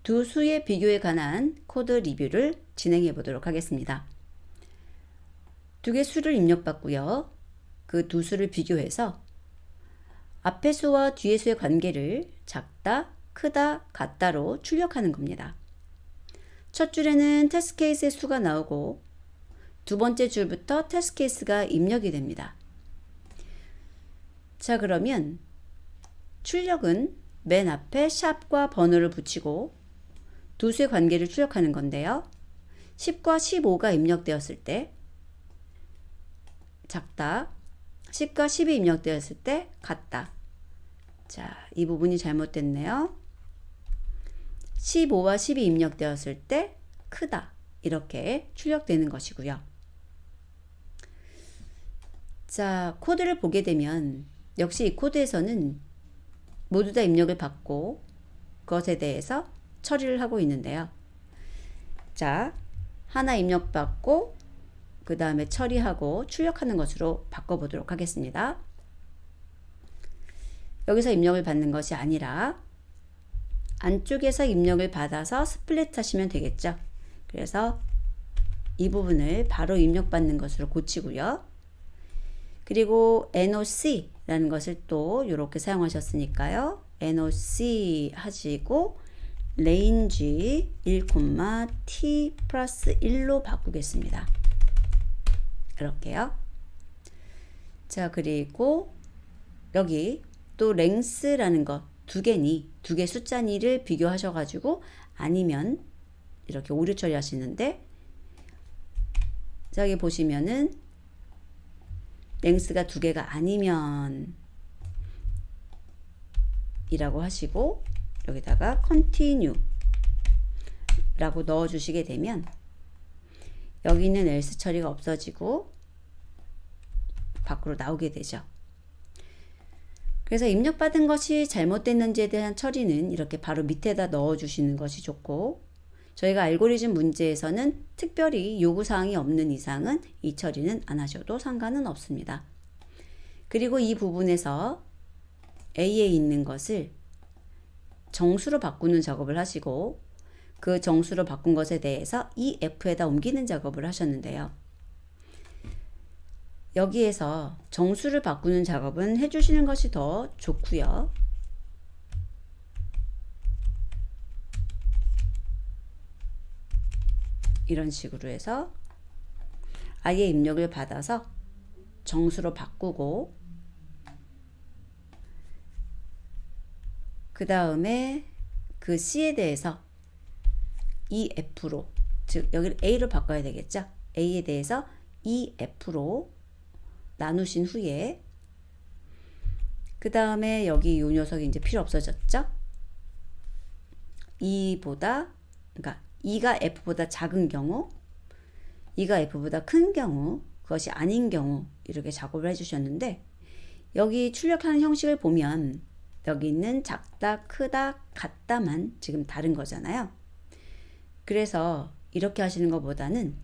두 수의 비교에 관한 코드 리뷰를 진행해 보도록 하겠습니다. 두 개 수를 입력받고요. 그 두 수를 비교해서 앞의 수와 뒤의 수의 관계를 작다, 크다, 같다로 출력하는 겁니다. 첫 줄에는 테스트 케이스의 수가 나오고 두 번째 줄부터 테스트 케이스가 입력이 됩니다. 자, 그러면 출력은 맨 앞에 샵과 번호를 붙이고 두 수의 관계를 출력하는 건데요. 10과 15가 입력되었을 때 작다, 10과 10이 입력되었을 때 같다. 자, 이 부분이 잘못됐네요. 15와 10이 입력되었을 때 크다. 이렇게 출력되는 것이고요. 자, 코드를 보게 되면 역시 이 코드에서는 모두 다 입력을 받고 그것에 대해서 처리를 하고 있는데요. 자, 하나 입력받고 그 다음에 처리하고 출력하는 것으로 바꿔보도록 하겠습니다. 여기서 입력을 받는 것이 아니라 안쪽에서 입력을 받아서 스플릿 하시면 되겠죠. 그래서 이 부분을 바로 입력받는 것으로 고치고요. 그리고 NOC라는 것을 또 이렇게 사용하셨으니까요. NOC 하시고 range 1,t 플러스 1로 바꾸겠습니다. 이렇게요. 자, 그리고 여기 또 length라는 것 두 개니 두 개 숫자니를 비교하셔가지고 아니면 이렇게 오류 처리하시는데 저기 보시면은 length가 두 개가 아니면 이라고 하시고 여기다가 continue 라고 넣어 주시게 되면 여기 있는 else 처리가 없어지고 밖으로 나오게 되죠. 그래서 입력받은 것이 잘못됐는지에 대한 처리는 이렇게 바로 밑에다 넣어 주시는 것이 좋고, 저희가 알고리즘 문제에서는 특별히 요구사항이 없는 이상은 이 처리는 안 하셔도 상관은 없습니다. 그리고 이 부분에서 A에 있는 것을 정수로 바꾸는 작업을 하시고 그 정수로 바꾼 것에 대해서 이 F에다 옮기는 작업을 하셨는데요. 여기에서 정수를 바꾸는 작업은 해주시는 것이 더 좋고요. 이런 식으로 해서 아예 입력을 받아서 정수로 바꾸고 그 다음에 그 C에 대해서 EF로, 즉 여기를 A로 바꿔야 되겠죠. A에 대해서 EF로 나누신 후에 그 다음에 여기 이 녀석이 이제 필요 없어졌죠. 그러니까 2가 F보다 작은 경우, 2가 F보다 큰 경우, 그것이 아닌 경우 이렇게 작업을 해주셨는데 여기 출력하는 형식을 보면 여기 있는 작다, 크다, 같다만 지금 다른 거잖아요. 그래서 이렇게 하시는 것보다는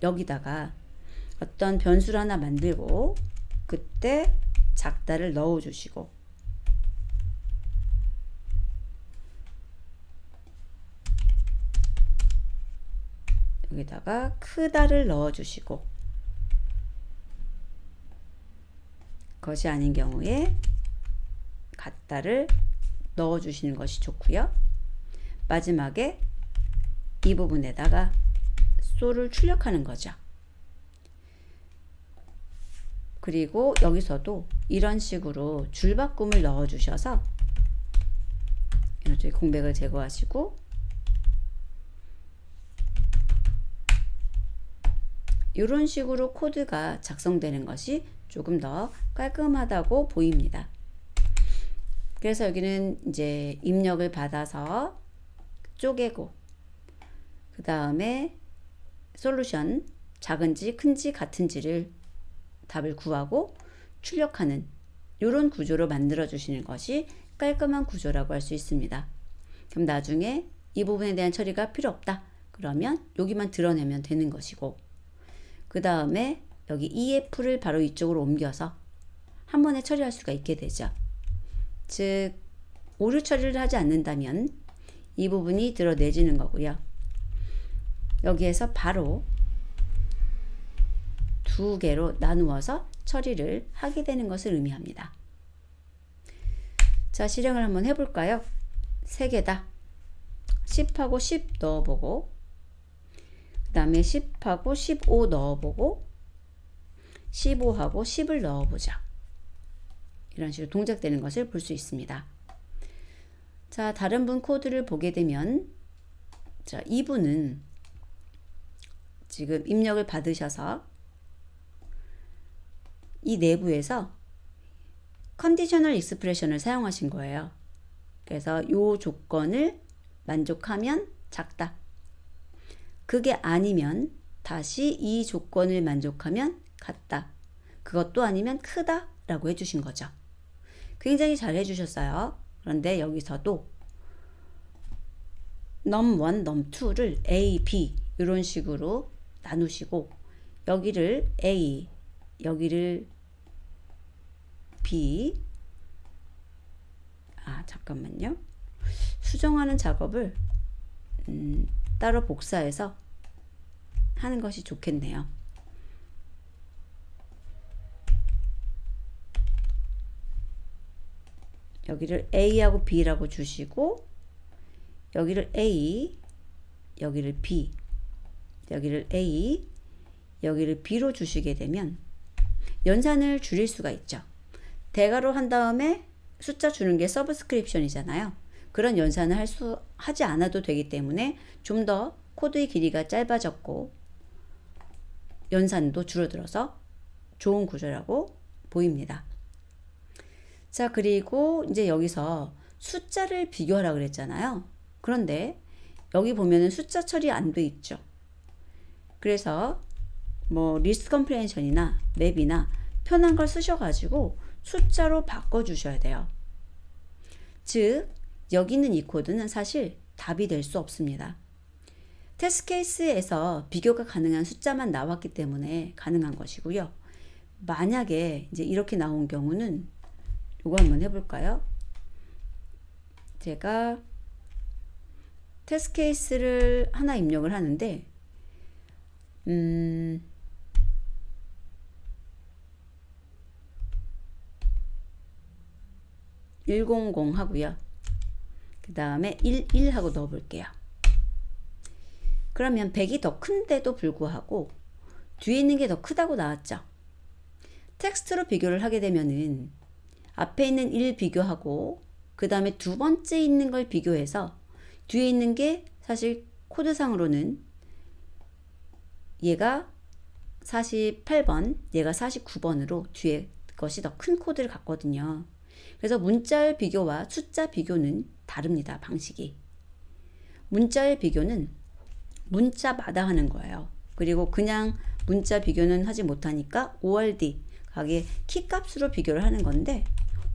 여기다가 어떤 변수를 하나 만들고 그때 작다를 넣어 주시고 여기다가 크다를 넣어 주시고 그것이 아닌 경우에 같다를 넣어 주시는 것이 좋고요. 마지막에 이 부분에다가 소를 출력하는 거죠. 그리고 여기서도 이런 식으로 줄바꿈을 넣어 주셔서 이렇게 공백을 제거하시고 이런 식으로 코드가 작성되는 것이 조금 더 깔끔하다고 보입니다. 그래서 여기는 이제 입력을 받아서 쪼개고 그 다음에 솔루션 작은지 큰지 같은지를 답을 구하고 출력하는 이런 구조로 만들어 주시는 것이 깔끔한 구조라고 할 수 있습니다. 그럼 나중에 이 부분에 대한 처리가 필요 없다. 그러면 여기만 드러내면 되는 것이고 그 다음에 여기 EF를 바로 이쪽으로 옮겨서 한 번에 처리할 수가 있게 되죠. 즉 오류 처리를 하지 않는다면 이 부분이 드러내지는 거고요. 여기에서 바로 두 개로 나누어서 처리를 하게 되는 것을 의미합니다. 자, 실행을 한번 해볼까요? 세 개다. 10하고 10 넣어보고, 그 다음에 10하고 15 넣어보고, 15하고 10을 넣어보자. 이런 식으로 동작되는 것을 볼 수 있습니다. 자, 다른 분 코드를 보게 되면, 자, 이분은 지금 입력을 받으셔서 이 내부에서 컨디셔널 익스프레션을 사용하신 거예요. 그래서 이 조건을 만족하면 작다. 그게 아니면 다시 이 조건을 만족하면 같다. 그것도 아니면 크다 라고 해주신 거죠. 굉장히 잘 해주셨어요. 그런데 여기서도 num1, num2를 A, B 이런 식으로 나누시고 여기를 A, 여기를 B. 잠깐만요. 수정하는 작업을 따로 복사해서 하는 것이 좋겠네요. 여기를 A하고 B라고 주시고 여기를 A, 여기를 B, 여기를 A, 여기를 B로 주시게 되면 연산을 줄일 수가 있죠. 대괄호 한 다음에 숫자 주는 게 서브스크립션이잖아요. 그런 연산을 하지 않아도 되기 때문에 좀 더 코드의 길이가 짧아졌고 연산도 줄어들어서 좋은 구조라고 보입니다. 자, 그리고 이제 여기서 숫자를 비교하라 그랬잖아요. 그런데 여기 보면은 숫자 처리 안 돼 있죠. 그래서 뭐 리스트 컴프레hension이나 맵이나 편한 걸 쓰셔가지고 숫자로 바꿔주셔야 돼요. 즉 여기 있는 이 코드는 사실 답이 될 수 없습니다. 테스트 케이스에서 비교가 가능한 숫자만 나왔기 때문에 가능한 것이고요. 만약에 이제 이렇게 나온 경우는 이거 한번 해볼까요? 제가 테스트 케이스를 하나 입력을 하는데 100 하고요. 그 다음에 11 하고 넣어볼게요. 그러면 100이 더 큰데도 불구하고 뒤에 있는 게 더 크다고 나왔죠. 텍스트로 비교를 하게 되면은 앞에 있는 1 비교하고 그 다음에 두 번째 있는 걸 비교해서 뒤에 있는 게 사실 코드상으로는 얘가 48번, 얘가 49번으로 뒤에 것이 더 큰 코드를 갖거든요. 그래서 문자열 비교와 숫자 비교는 다릅니다. 방식이. 문자열 비교는 문자마다 하는 거예요. 그리고 그냥 문자 비교는 하지 못하니까 ORD, 가게 키값으로 비교를 하는 건데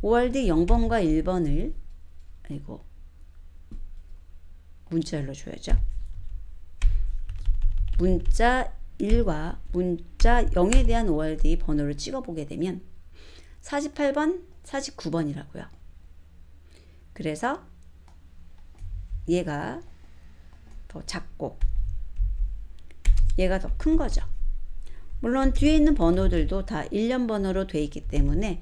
ORD 0번과 1번을 문자열로 줘야죠. 문자 1과 문자 0에 대한 ORD 번호를 찍어보게 되면 48번, 49번이라고요. 그래서 얘가 더 작고 얘가 더 큰 거죠. 물론 뒤에 있는 번호들도 다 1년 번호로 되어 있기 때문에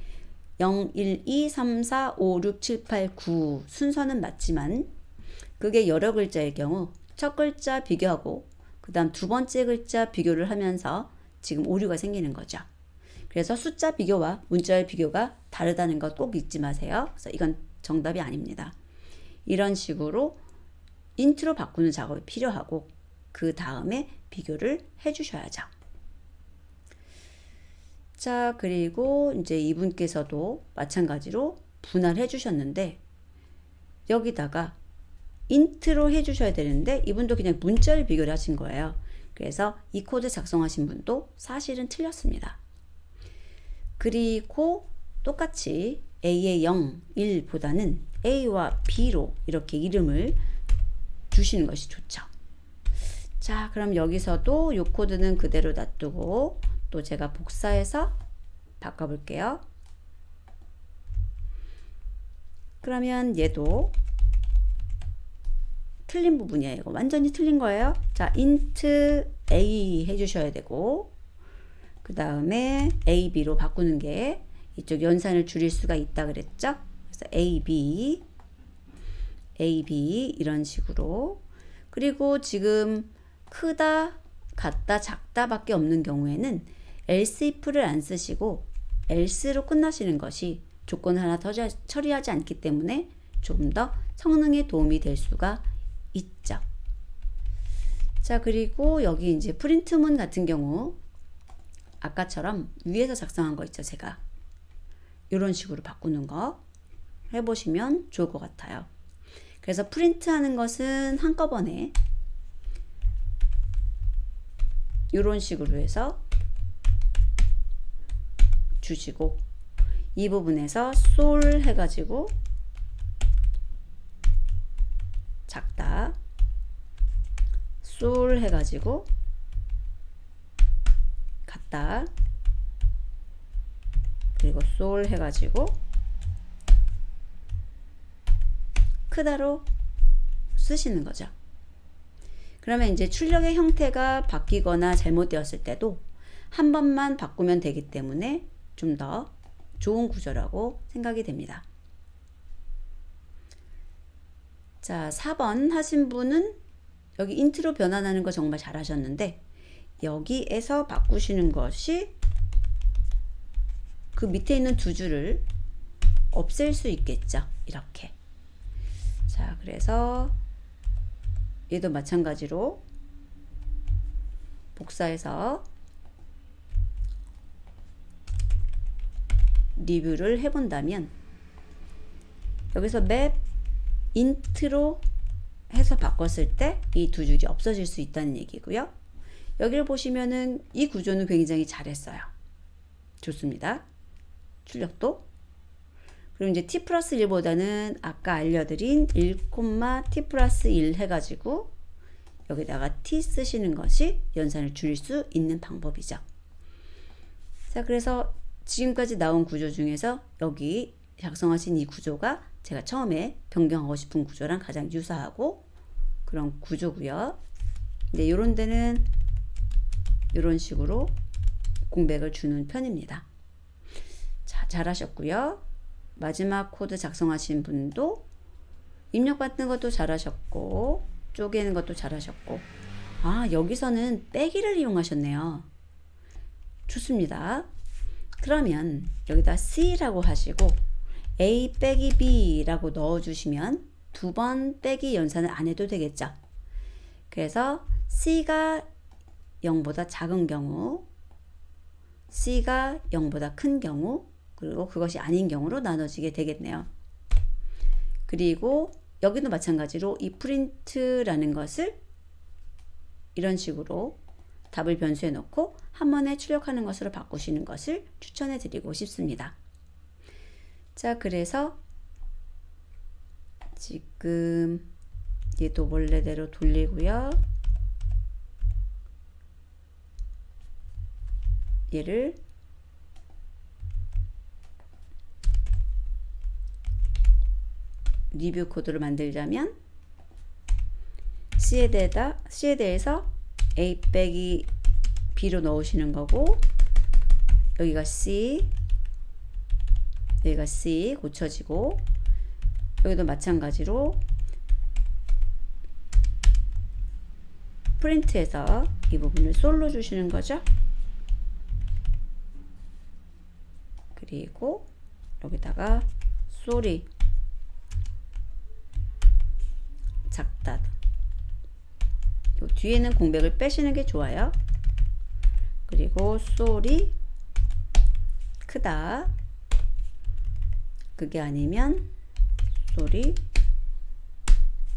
0, 1, 2, 3, 4, 5, 6, 7, 8, 9 순서는 맞지만 그게 여러 글자의 경우 첫 글자 비교하고 그 다음 두 번째 글자 비교를 하면서 지금 오류가 생기는 거죠. 그래서 숫자 비교와 문자열 비교가 다르다는 것 꼭 잊지 마세요. 그래서 이건 정답이 아닙니다. 이런 식으로 인트로 바꾸는 작업이 필요하고 그 다음에 비교를 해주셔야죠. 자, 그리고 이제 이분께서도 마찬가지로 분할해 주셨는데 여기다가 인트로 해주셔야 되는데 이분도 그냥 문자를 비교를 하신 거예요. 그래서 이 코드 작성하신 분도 사실은 틀렸습니다. 그리고 똑같이 A의 0, 1보다는 A와 B로 이렇게 이름을 주시는 것이 좋죠. 자, 그럼 여기서도 이 코드는 그대로 놔두고 또 제가 복사해서 바꿔볼게요. 그러면 얘도 틀린 부분이에요. 이거 완전히 틀린 거예요. 자, int a 해주셔야 되고, 그 다음에 a, b로 바꾸는 게 이쪽 연산을 줄일 수가 있다 그랬죠. 그래서 a, b 이런 식으로. 그리고 지금 크다, 같다, 작다 밖에 없는 경우에는 else if를 안 쓰시고 else로 끝나시는 것이 조건 하나 더 처리하지 않기 때문에 좀 더 성능에 도움이 될 수가 있죠. 자, 그리고 여기 이제 프린트문 같은 경우 아까처럼 위에서 작성한 거 있죠. 제가 이런 식으로 바꾸는 거 해보시면 좋을 것 같아요. 그래서 프린트하는 것은 한꺼번에 이런 식으로 해서 주시고, 이 부분에서 솔 해가지고 작다, 솔 해가지고 같다, 그리고 솔 해가지고 크다로 쓰시는 거죠. 그러면 이제 출력의 형태가 바뀌거나 잘못되었을 때도 한 번만 바꾸면 되기 때문에 좀 더 좋은 구조라고 생각이 됩니다. 자, 4번 하신 분은 여기 인트로 변환하는 거 정말 잘하셨는데, 여기에서 바꾸시는 것이 그 밑에 있는 두 줄을 없앨 수 있겠죠. 이렇게. 자, 그래서 얘도 마찬가지로 복사해서 리뷰를 해본다면, 여기서 맵 인트로 해서 바꿨을 때 이 두 줄이 없어질 수 있다는 얘기고요. 여기를 보시면은 이 구조는 굉장히 잘했어요. 좋습니다. 출력도. 그리고 이제 t 플러스 1보다는 아까 알려드린 1, t 플러스 1 해가지고 여기다가 t 쓰시는 것이 연산을 줄일 수 있는 방법이죠. 자, 그래서 지금까지 나온 구조 중에서 여기 작성하신 이 구조가 제가 처음에 변경하고 싶은 구조랑 가장 유사하고 그런 구조고요. 근데 이런 데는 이런 식으로 공백을 주는 편입니다. 자, 잘하셨고요. 마지막 코드 작성하신 분도 입력받는 것도 잘하셨고 쪼개는 것도 잘하셨고, 아, 여기서는 빼기를 이용하셨네요. 좋습니다. 그러면 여기다 C라고 하시고 A 빼기 B라고 넣어주시면 두 번 빼기 연산을 안 해도 되겠죠. 그래서 C가 0보다 작은 경우, C가 0보다 큰 경우, 그리고 그것이 아닌 경우로 나눠지게 되겠네요. 그리고 여기도 마찬가지로 이 프린트라는 것을 이런 식으로 답을 변수해 놓고 한 번에 출력하는 것으로 바꾸시는 것을 추천해 드리고 싶습니다. 자, 그래서 지금 얘도 원래대로 돌리고요. 얘를 리뷰 코드로 만들자면 C에 대해서 A 빼기 B로 넣으시는 거고, 여기가 C, 여기가 C 고쳐지고, 여기도 마찬가지로 프린트해서 이 부분을 솔로 주시는 거죠. 그리고 여기다가 소리 작다, 요 뒤에는 공백을 빼시는 게 좋아요. 그리고 소리 크다, 그게 아니면 소리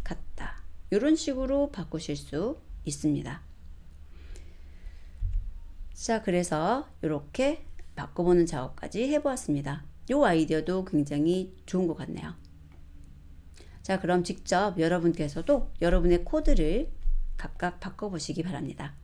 같다, 이런 식으로 바꾸실 수 있습니다. 자, 그래서 이렇게 바꿔보는 작업까지 해보았습니다. 이 아이디어도 굉장히 좋은 것 같네요. 자, 그럼 직접 여러분께서도 여러분의 코드를 각각 바꿔보시기 바랍니다.